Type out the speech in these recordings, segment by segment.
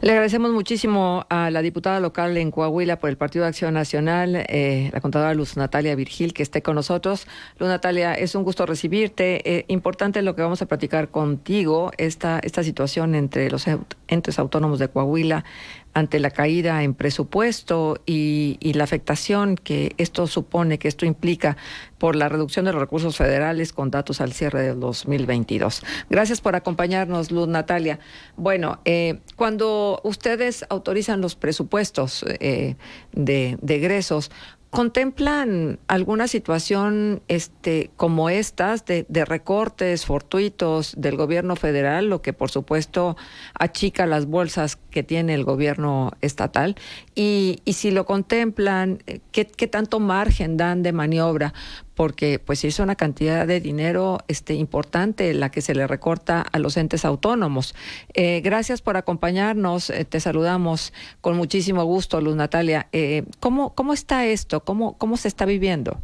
Le agradecemos muchísimo a la diputada local en Coahuila por el Partido de Acción Nacional, la contadora Luz Natalia Virgil, que esté con nosotros. Luz Natalia, es un gusto recibirte. Importante lo que vamos a platicar contigo, esta situación entre los entes autónomos de Coahuila ante la caída en presupuesto y la afectación que esto supone, que esto implica por la reducción de los recursos federales con datos al cierre del 2022. Gracias por acompañarnos, Luz Natalia. Bueno, cuando ustedes autorizan los presupuestos de egresos, ¿contemplan alguna situación como estas de recortes fortuitos del gobierno federal, lo que por supuesto achica las bolsas que tiene el gobierno estatal? Y si lo contemplan, ¿qué tanto margen dan de maniobra? Porque pues es una cantidad de dinero importante la que se le recorta a los entes autónomos. Gracias por acompañarnos, te saludamos con muchísimo gusto, Luz Natalia. ¿Cómo está esto? ¿Cómo se está viviendo?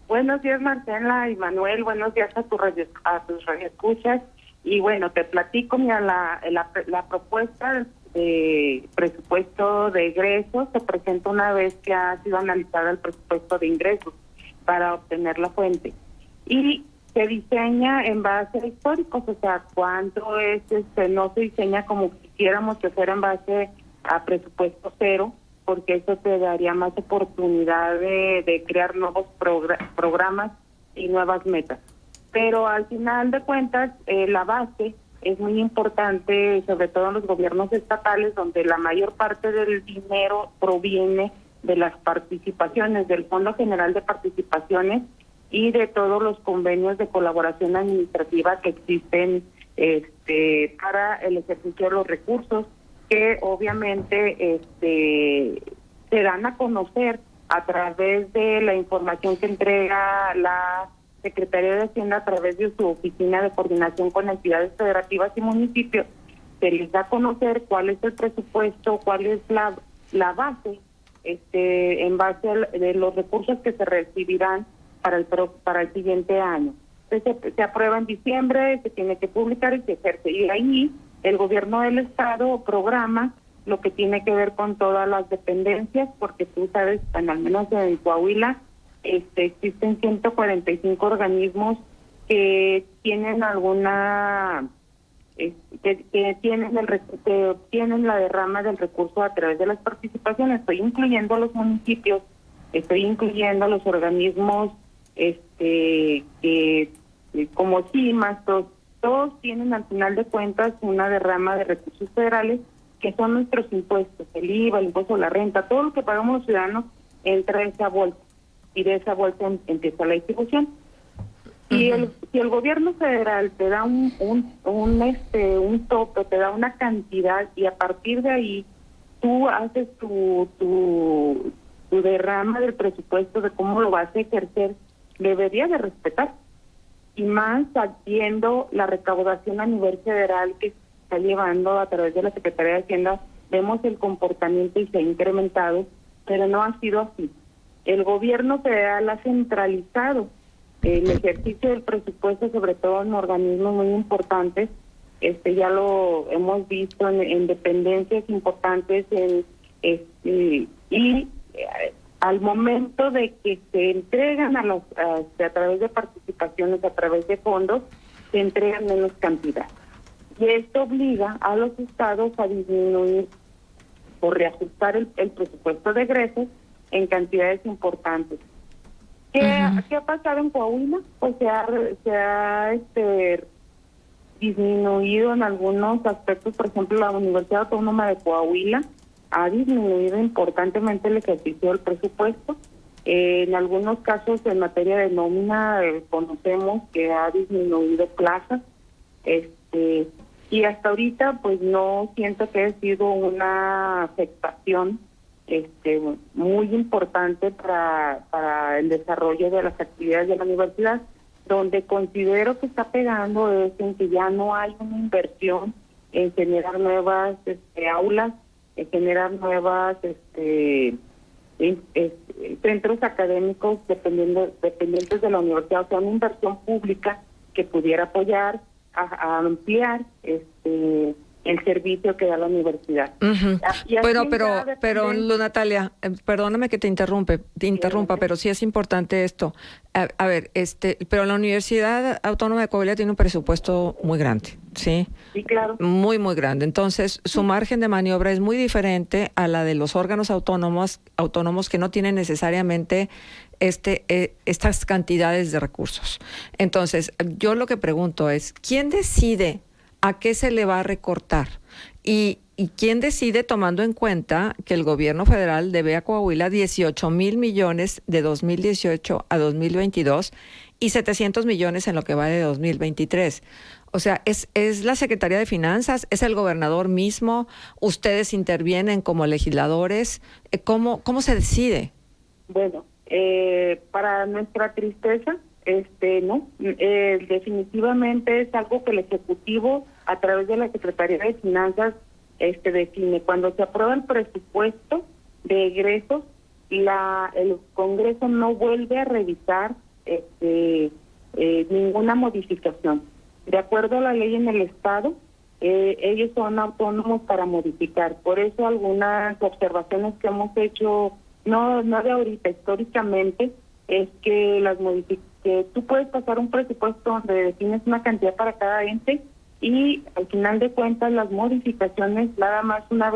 Buenos días, Marcela y Manuel, buenos días a tus radioescuchas. Y bueno, te platico, mira, la propuesta de presupuesto de egresos se presenta una vez que ha sido analizada el presupuesto de ingresos para obtener la fuente. Y se diseña en base a históricos, o sea, cuánto es, no se diseña como quisiéramos que fuera en base a presupuesto cero, porque eso te daría más oportunidad de crear nuevos programas y nuevas metas. Pero al final de cuentas, la base es muy importante, sobre todo en los gobiernos estatales, donde la mayor parte del dinero proviene de las participaciones, del Fondo General de Participaciones y de todos los convenios de colaboración administrativa que existen para el ejercicio de los recursos, que obviamente se dan a conocer a través de la información que entrega la Secretaría de Hacienda a través de su Oficina de Coordinación con Entidades Federativas y Municipios. Se les da a conocer cuál es el presupuesto, cuál es la base, en base de los recursos que se recibirán para el siguiente año. Entonces se aprueba en diciembre, se tiene que publicar y se ejerce. Y ahí el gobierno del estado programa lo que tiene que ver con todas las dependencias, porque tú sabes, al menos en Coahuila, existen 145 organismos que tienen alguna que tienen la derrama del recurso a través de las participaciones. Estoy incluyendo a los municipios, estoy incluyendo a los organismos como CIMAS, todos tienen al final de cuentas una derrama de recursos federales que son nuestros impuestos, el IVA, el impuesto a la renta, todo lo que pagamos los ciudadanos entra a esa bolsa y de esa bolsa empieza la distribución. Si el gobierno federal te da un tope, te da una cantidad y a partir de ahí tú haces tu derrama del presupuesto de cómo lo vas a ejercer, debería de respetar. Y más viendo la recaudación a nivel federal que se está llevando a través de la Secretaría de Hacienda, vemos el comportamiento y se ha incrementado, pero no ha sido así. El gobierno federal ha centralizado el ejercicio del presupuesto, sobre todo en organismos muy importantes. Ya lo hemos visto en dependencias importantes, al momento de que se entregan a través de participaciones, a través de fondos, se entregan menos cantidad. Y esto obliga a los estados a disminuir o reajustar el presupuesto de egresos en cantidades importantes. ¿Qué ha pasado en Coahuila? Pues se ha disminuido en algunos aspectos. Por ejemplo, la Universidad Autónoma de Coahuila ha disminuido importantemente el ejercicio del presupuesto. En algunos casos, en materia de nómina, conocemos que ha disminuido plazas. Y hasta ahorita, pues no siento que haya sido una afectación muy importante para el desarrollo de las actividades de la universidad. Donde considero que está pegando es en que ya no hay una inversión en generar nuevas aulas, en generar nuevas centros académicos dependientes de la universidad, o sea, una inversión pública que pudiera apoyar a ampliar el servicio que da la universidad. Ujú. Y así en Pero, cada Luz Natalia, perdóname que te interrumpa, pero sí es importante esto. A ver, pero la Universidad Autónoma de Coahuila tiene un presupuesto muy grande, ¿sí? Sí, claro. Muy, muy grande. Entonces, su margen de maniobra es muy diferente a la de los órganos autónomos que no tienen necesariamente estas cantidades de recursos. Entonces, yo lo que pregunto es, ¿quién decide a qué se le va a recortar? ¿Y quién decide tomando en cuenta que el gobierno federal debe a Coahuila 18 mil millones de 2018 a 2022 y 700 millones en lo que va de 2023? O sea, ¿es la Secretaría de Finanzas? ¿Es el gobernador mismo? ¿Ustedes intervienen como legisladores? ¿Cómo se decide? Bueno, para nuestra tristeza, no, definitivamente es algo que el Ejecutivo, a través de la Secretaría de Finanzas, define. Cuando se aprueba el presupuesto de egresos, el Congreso no vuelve a revisar ninguna modificación. De acuerdo a la ley en el Estado, ellos son autónomos para modificar. Por eso algunas observaciones que hemos hecho, no de ahorita, históricamente, es que que tú puedes pasar un presupuesto donde defines una cantidad para cada ente y al final de cuentas las modificaciones nada más una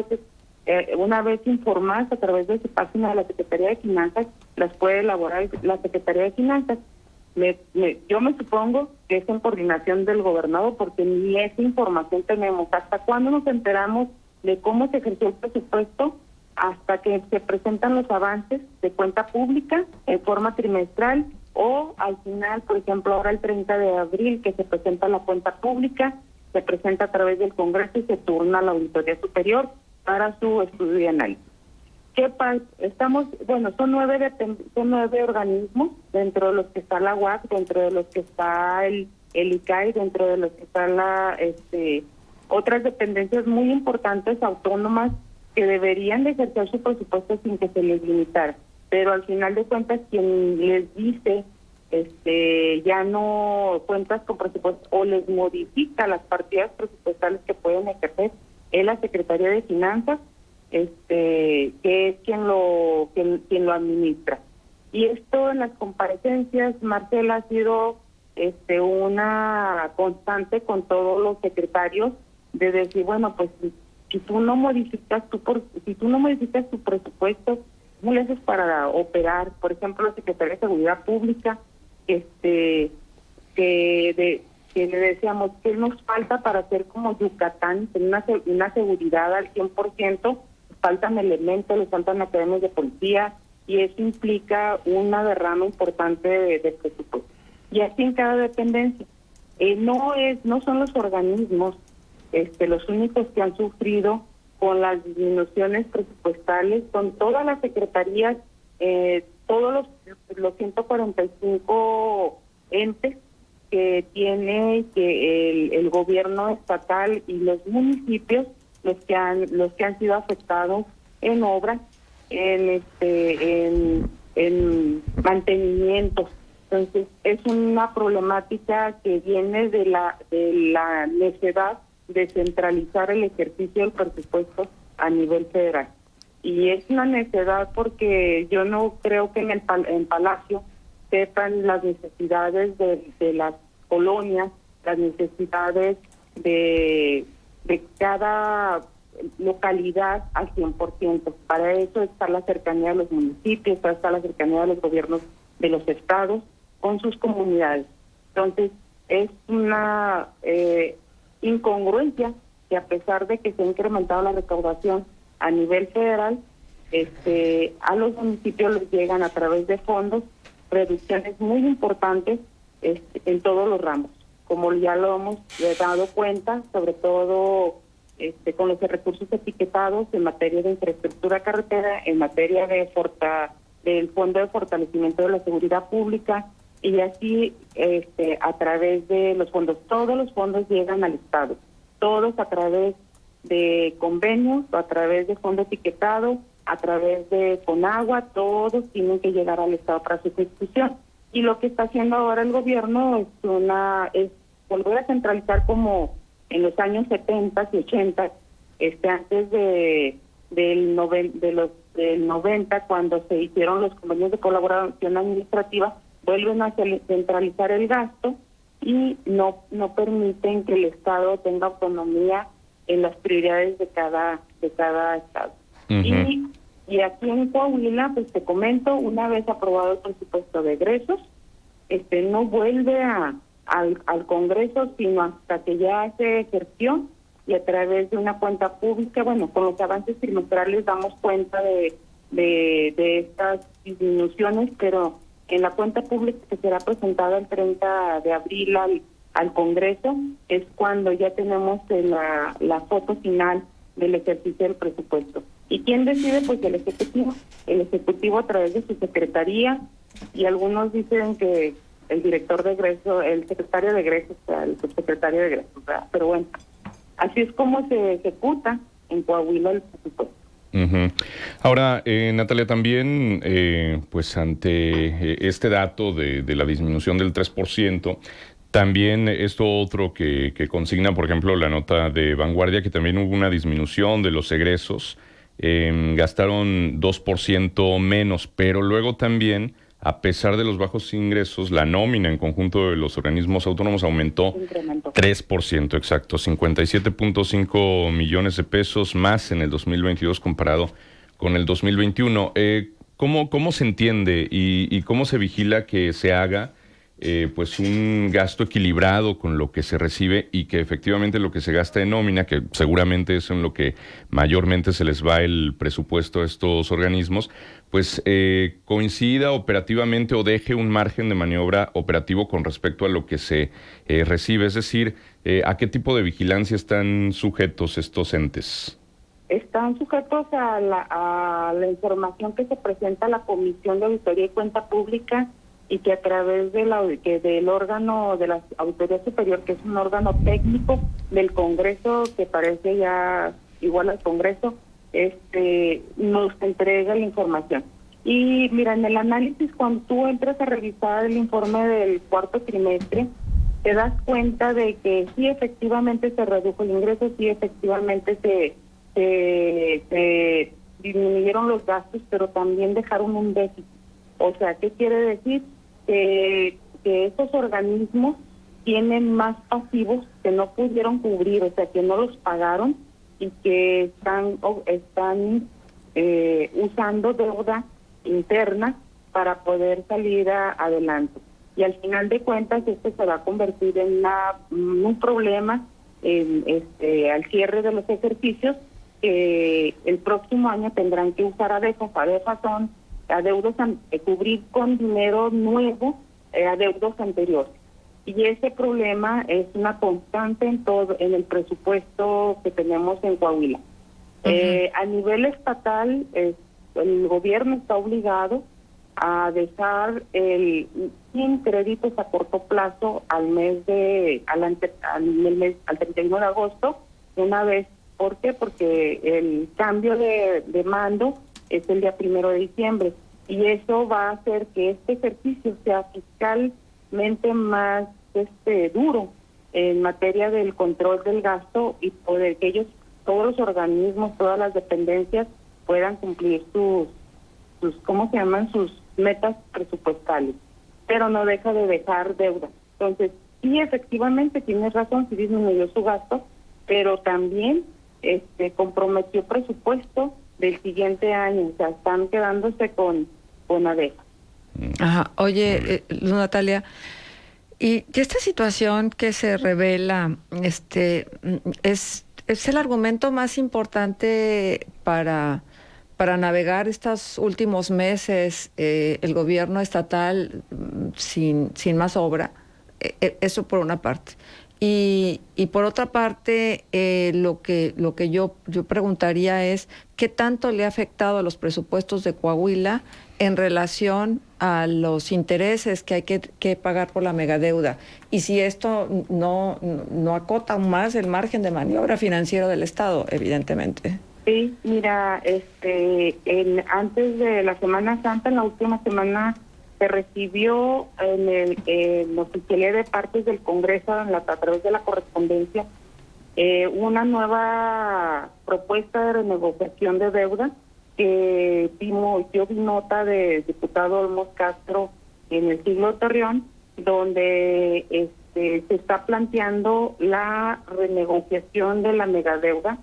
vez informadas a través de su página de la Secretaría de Finanzas, las puede elaborar la Secretaría de Finanzas. Yo me supongo que es en coordinación del gobernador, porque ni esa información tenemos. ¿Hasta cuándo nos enteramos de cómo se ejerció el presupuesto? Hasta que se presentan los avances de cuenta pública en forma trimestral, o al final, por ejemplo, ahora el 30 de abril, que se presenta la cuenta pública, se presenta a través del Congreso y se turna a la Auditoría Superior para su estudio y análisis. ¿Qué pasa? Son 9 organismos, dentro de los que está la UAC, dentro de los que está el ICAI, dentro de los que están otras dependencias muy importantes, autónomas, que deberían de ejercer su presupuesto sin que se les limitara. Pero al final de cuentas, quien les dice ya no cuentas con presupuesto o les modifica las partidas presupuestales que pueden ejercer es la Secretaría de Finanzas, que es quien lo administra. Y esto en las comparecencias, Marcela, ha sido una constante con todos los secretarios de decir, bueno, pues si tú no modificas tu presupuesto, ¿cómo le haces para operar? Por ejemplo, la Secretaría de Seguridad Pública, que le decíamos que nos falta para ser como Yucatán, tener una seguridad al 100%, faltan elementos, les faltan academias de policía, y eso implica una derrama importante de presupuesto. Y así en cada dependencia. No son los organismos los únicos que han sufrido con las disminuciones presupuestales, son todas las secretarías, todos los 145 entes que tiene el gobierno estatal y los municipios, los que han sido afectados en obras, en mantenimientos. Entonces es una problemática que viene de la necesidad de centralizar el ejercicio del presupuesto a nivel federal. Y es una necesidad porque yo no creo que en Palacio sepan las necesidades de las colonias, las necesidades de cada localidad al 100%. Para eso está la cercanía de los municipios, está la cercanía de los gobiernos de los estados con sus comunidades. Entonces, es una incongruencia que, a pesar de que se ha incrementado la recaudación a nivel federal, a los municipios les llegan a través de fondos reducciones muy importantes en todos los ramos, como ya lo hemos dado cuenta, sobre todo con los recursos etiquetados en materia de infraestructura carretera, en materia del Fondo de Fortalecimiento de la Seguridad Pública, y así a través de los fondos. Todos los fondos llegan al Estado, todos a través de convenios, a través de fondo etiquetado, a través de Conagua, todos tienen que llegar al Estado para su ejecución. Y lo que está haciendo ahora el gobierno es volver a centralizar como en los años 70 y 80, antes del 90, cuando se hicieron los convenios de colaboración administrativa, vuelven a centralizar el gasto y no permiten que el Estado tenga autonomía en las prioridades de cada estado. Uh-huh. Y aquí en Coahuila, pues te comento, una vez aprobado el presupuesto de egresos, no vuelve al Congreso sino hasta que ya se ejerció, y a través de una cuenta pública, bueno, con los avances trimestrales damos cuenta de estas disminuciones, pero en la cuenta pública que será presentada el 30 de abril al Congreso es cuando ya tenemos la foto final del ejercicio del presupuesto. ¿Y quién decide? Pues el Ejecutivo. El Ejecutivo a través de su secretaría, y algunos dicen que el director de egreso, el secretario de egresos, o sea, el subsecretario de egresos, ¿verdad? Pero bueno, así es como se ejecuta en Coahuila el presupuesto. Uh-huh. Ahora, Natalia, también, pues ante este dato de la disminución del 3%, también esto otro que consigna, por ejemplo, la nota de Vanguardia, que también hubo una disminución de los egresos, gastaron 2% menos, pero luego también, a pesar de los bajos ingresos, la nómina en conjunto de los organismos autónomos aumentó 3%, exacto, 57.5 millones de pesos más en el 2022 comparado con el 2021. ¿Cómo se entiende y cómo se vigila que se haga pues un gasto equilibrado con lo que se recibe y que efectivamente lo que se gasta en nómina, que seguramente es en lo que mayormente se les va el presupuesto a estos organismos, pues coincida operativamente o deje un margen de maniobra operativo con respecto a lo que se recibe? Es decir, ¿a qué tipo de vigilancia están sujetos estos entes? Están sujetos a la información que se presenta a la Comisión de Auditoría y Cuenta Pública, y que a través del órgano de la Auditoría Superior, que es un órgano técnico del Congreso, que parece ya igual al Congreso, nos entrega la información. Y mira, en el análisis, cuando tú entras a revisar el informe del cuarto trimestre, te das cuenta de que sí efectivamente se redujo el ingreso, sí efectivamente se disminuyeron los gastos, pero también dejaron un déficit. O sea, ¿qué quiere decir? Que esos organismos tienen más pasivos que no pudieron cubrir, o sea, que no los pagaron, y que están usando deuda interna para poder salir adelante. Y al final de cuentas, se va a convertir en un problema al cierre de los ejercicios, que el próximo año tendrán que usar adeudos son adeudos, cubrir con dinero nuevo adeudos anteriores. Y ese problema es una constante en el presupuesto que tenemos en Coahuila. Uh-huh. A nivel estatal, el gobierno está obligado a dejar sin créditos a corto plazo al 31 de agosto, una vez. ¿Por qué? Porque el cambio de mando es el día 1 de diciembre, y eso va a hacer que este ejercicio sea fiscalmente más duro en materia del control del gasto, y poder que todos los organismos, todas las dependencias puedan cumplir sus metas presupuestales, pero no deja de dejar deuda. Entonces, sí, efectivamente tienes razón, sí disminuyó su gasto, pero también comprometió presupuesto del siguiente año, o sea, están quedándose con adeudos. Ajá. Oye, Luz Natalia, y esta situación que se revela, es el argumento más importante para navegar estos últimos meses, el gobierno estatal sin más obra. Eso por una parte. Y por otra parte, lo que yo preguntaría es ¿qué tanto le ha afectado a los presupuestos de Coahuila en relación a los intereses que hay que pagar por la megadeuda? Y si esto no acota aún más el margen de maniobra financiero del Estado, evidentemente. Sí, mira, antes de la Semana Santa, en la última semana, se recibió en la oficialía de partes del Congreso, a través de la correspondencia, una nueva propuesta de renegociación de deuda que yo vi nota del diputado Olmos Castro en el Siglo de Torreón, donde se está planteando la renegociación de la megadeuda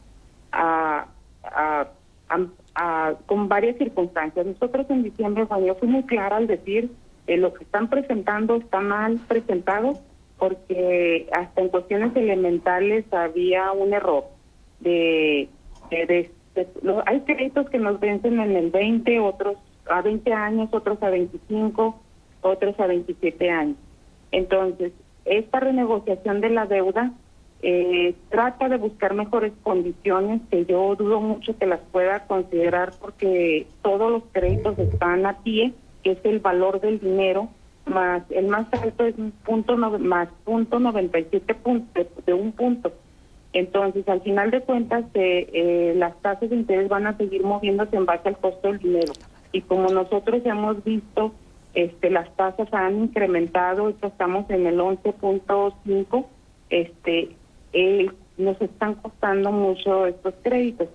con varias circunstancias. Nosotros en diciembre, Juan, yo fui muy clara al decir lo que están presentando está mal presentado, porque hasta en cuestiones elementales había un error hay créditos que nos vencen en el 20, otros a 20 años, otros a 25, otros a 27 años. Entonces, esta renegociación de la deuda trata de buscar mejores condiciones, que yo dudo mucho que las pueda considerar, porque todos los créditos están a pie, que es el valor del dinero, más el más alto es más punto 97 puntos de un punto. Entonces, al final de cuentas, las tasas de interés van a seguir moviéndose en base al costo del dinero. Y como nosotros hemos visto, las tasas han incrementado, estamos en el 11.5, nos están costando mucho estos créditos.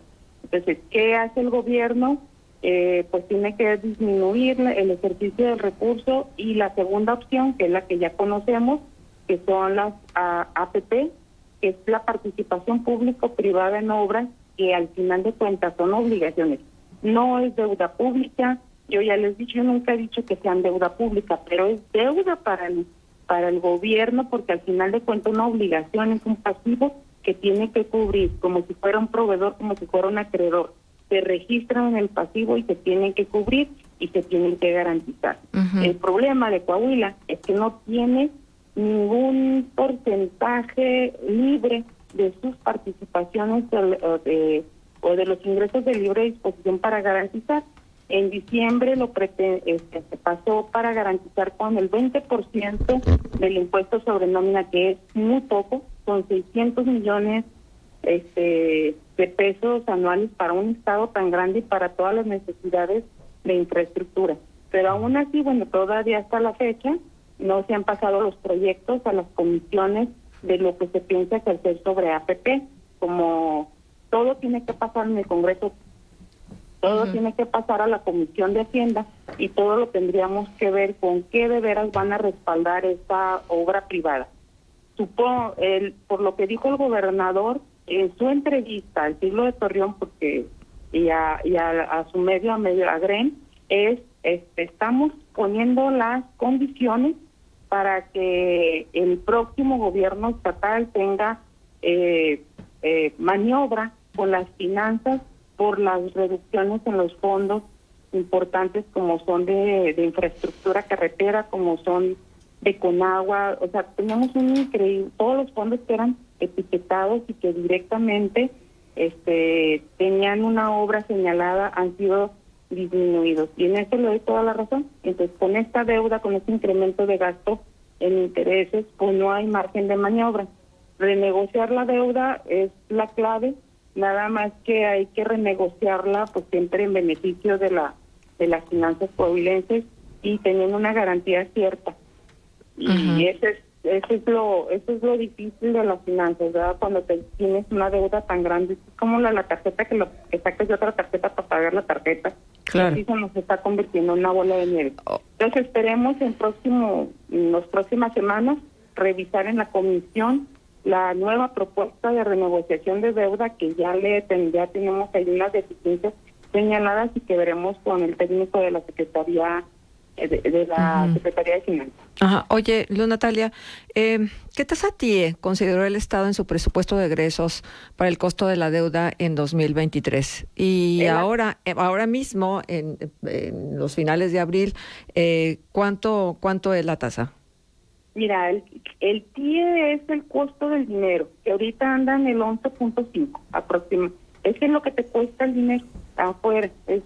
Entonces, ¿qué hace el gobierno? Pues tiene que disminuir el ejercicio del recurso, y la segunda opción, que es la que ya conocemos, que son las APP, que es la participación público-privada en obras, que al final de cuentas son obligaciones. No es deuda pública, yo ya les he dicho, yo nunca he dicho que sean deuda pública, pero es deuda para el gobierno, porque al final de cuentas una obligación es un pasivo que tiene que cubrir, como si fuera un proveedor, como si fuera un acreedor. Se registran en el pasivo y se tienen que cubrir y se tienen que garantizar. Uh-huh. El problema de Coahuila es que no tiene ningún porcentaje libre de sus participaciones o de los ingresos de libre disposición para garantizar. En diciembre se pasó para garantizar con el 20% del impuesto sobre nómina, que es muy poco, con 600 millones de pesos anuales para un estado tan grande y para todas las necesidades de infraestructura. Pero aún así, bueno, todavía hasta la fecha no se han pasado los proyectos a las comisiones de lo que se piensa que hacer sobre APP. Como todo tiene que pasar en el Congreso, todo uh-huh. tiene que pasar a la Comisión de Hacienda, y todo lo tendríamos que ver con qué de veras van a respaldar esta obra privada. Supongo, por lo que dijo el gobernador en su entrevista al Siglo de Torreón, porque a su medio, a GREN, estamos poniendo las condiciones para que el próximo gobierno estatal tenga maniobra con las finanzas por las reducciones en los fondos importantes, como son de infraestructura carretera, como son de Conagua. O sea, teníamos un increíble, todos los fondos que eran etiquetados y que directamente tenían una obra señalada han sido disminuidos, y en eso le doy toda la razón. Entonces, con esta deuda, con este incremento de gasto en intereses, pues no hay margen de maniobra. Renegociar la deuda es la clave, nada más que hay que renegociarla pues siempre en beneficio de las finanzas coahuilenses y teniendo una garantía cierta. Y uh-huh. eso es lo difícil de las finanzas, ¿verdad? Cuando tienes una deuda tan grande, es como la tarjeta que sacas de otra tarjeta para pagar la tarjeta. Claro. Así se nos está convirtiendo en una bola de nieve. Entonces esperemos en las próximas semanas revisar en la comisión la nueva propuesta de renegociación de deuda, que ya tenemos ahí unas deficiencias señaladas, y que veremos con el técnico de la Secretaría de la uh-huh. Secretaría de Finanzas. Ajá. Oye, Luz Natalia, ¿qué tasa TIE consideró el Estado en su presupuesto de egresos para el costo de la deuda en 2023? Y ahora mismo, en los finales de abril, ¿cuánto es la tasa? Mira, el TIE es el costo del dinero, que ahorita anda en el 11.5 aproximadamente. Ese es lo que te cuesta el dinero afuera, es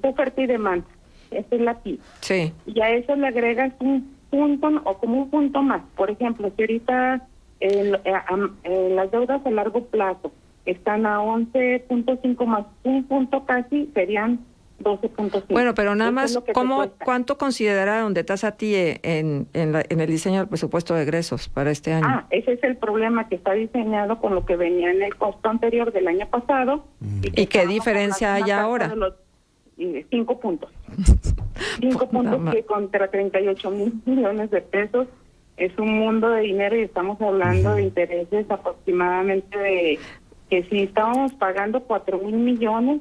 oferta y demanda. Esa es la TIE. Sí. Y a eso le agregas un punto o como un punto más. Por ejemplo, si ahorita las deudas a largo plazo están a 11.5 más un punto casi, serían 12.5. Bueno, pero nada Eso más, es lo que te cuesta. ¿cuánto consideraron de tasa TIE en el diseño del presupuesto de egresos para este año? Ese es el problema, que está diseñado con lo que venía en el costo anterior del año pasado. ¿Y qué diferencia hay ahora? 5 puntos. 5 puntos que contra 38 mil millones de pesos es un mundo de dinero, y estamos hablando de intereses aproximadamente de que si estábamos pagando 4 mil millones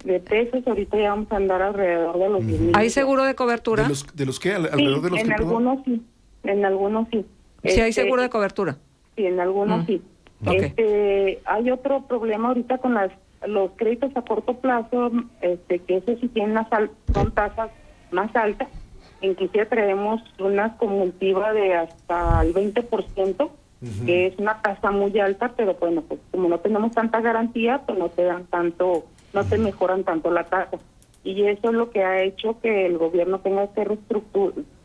de pesos, ahorita ya vamos a andar alrededor de los 10 mil. ¿Hay seguro de cobertura? ¿De los qué? ¿Alrededor de los en qué? algunos sí, en algunos sí. Sí, hay seguro de cobertura. Sí, en algunos sí. Okay. Hay otro problema ahorita con los créditos a corto plazo, que eso sí tienen son tasas más altas. Inclusive traemos una conjuntiva de hasta el 20%, que es una tasa muy alta, pero bueno, pues como no tenemos tanta garantía, pues no te mejoran tanto la tasa. Y eso es lo que ha hecho que el gobierno tenga que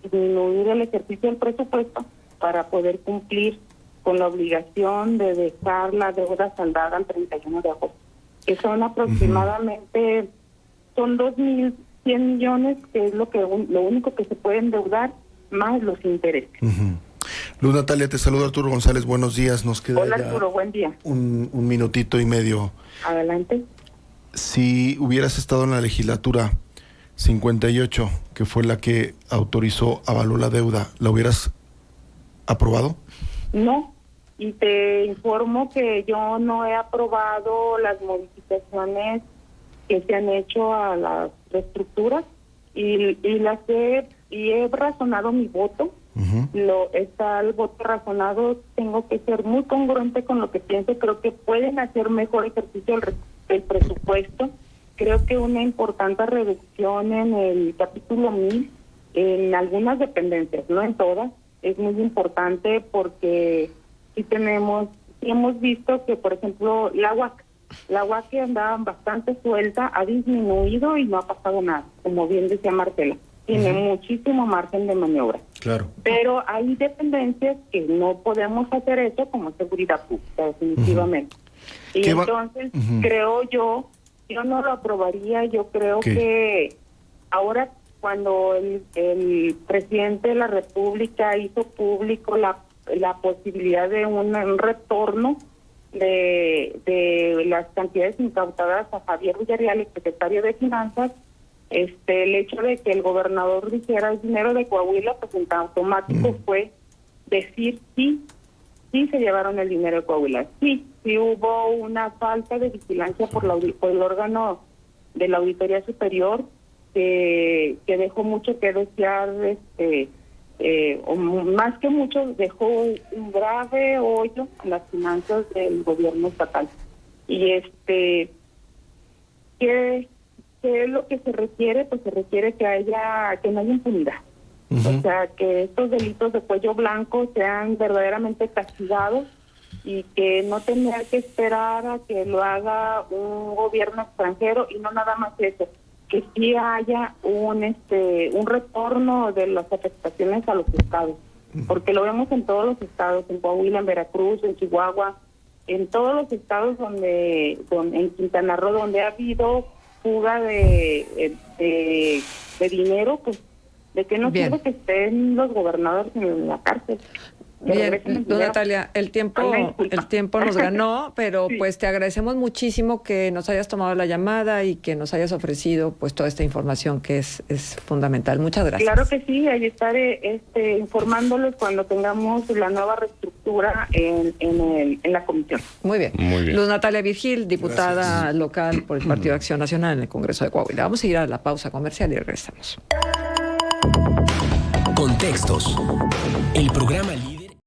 disminuir el ejercicio del presupuesto para poder cumplir con la obligación de dejar la deuda saldada al 31 de agosto, que son aproximadamente, son 2.100 millones, que es lo único que se puede endeudar, más los intereses. Luz Natalia, te saluda Arturo González, buenos días. Nos queda Hola Arturo, buen día. un minutito y medio. Adelante. Si hubieras estado en la legislatura 58, que fue la que avaló la deuda, ¿la hubieras aprobado? No, y te informo que yo no he aprobado las modificaciones que se han hecho a las reestructuras, y he razonado mi voto. Está el voto razonado, tengo que ser muy congruente con lo que pienso. Creo que pueden hacer mejor ejercicio el presupuesto. Creo que una importante reducción en el capítulo 1000 en algunas dependencias, no en todas, es muy importante, porque sí hemos visto que, por ejemplo, la UAC que andaba bastante suelta, ha disminuido y no ha pasado nada, como bien decía Marcela. Tiene muchísimo margen de maniobra. Claro. Pero hay dependencias que no podemos hacer eso, como seguridad pública, definitivamente. Y entonces creo yo no lo aprobaría. Yo creo que ahora, cuando el presidente de la República hizo público la posibilidad de un retorno de las cantidades incautadas a Javier Villarreal, el secretario de Finanzas, el hecho de que el gobernador dijera el dinero de Coahuila, pues en automático fue decir sí se llevaron el dinero de Coahuila. Sí hubo una falta de vigilancia por el órgano de la Auditoría Superior, que dejó mucho que desear, o más que mucho, dejó un grave hoyo en las finanzas del gobierno estatal. Y ¿qué es lo que se requiere? Pues se requiere que no haya impunidad. O sea, que estos delitos de cuello blanco sean verdaderamente castigados, y que no tener que esperar a que lo haga un gobierno extranjero, y no nada más eso, que sí haya un retorno de las afectaciones a los estados, porque lo vemos en todos los estados, en Coahuila, en Veracruz, en Chihuahua, en todos los estados donde en Quintana Roo, donde ha habido fuga de dinero, pues ¿de qué nos sirve que estén los gobernadores en la cárcel? Bien, Natalia, el tiempo nos ganó, pero pues te agradecemos muchísimo que nos hayas tomado la llamada y que nos hayas ofrecido pues toda esta información que es fundamental. Muchas gracias. Claro que sí, ahí estaré informándoles cuando tengamos la nueva reestructura en la comisión. Muy bien. Luz Natalia Virgil, diputada local por el Partido de Acción Nacional en el Congreso de Coahuila. Vamos a ir a la pausa comercial y regresamos. Contextos. El programa líder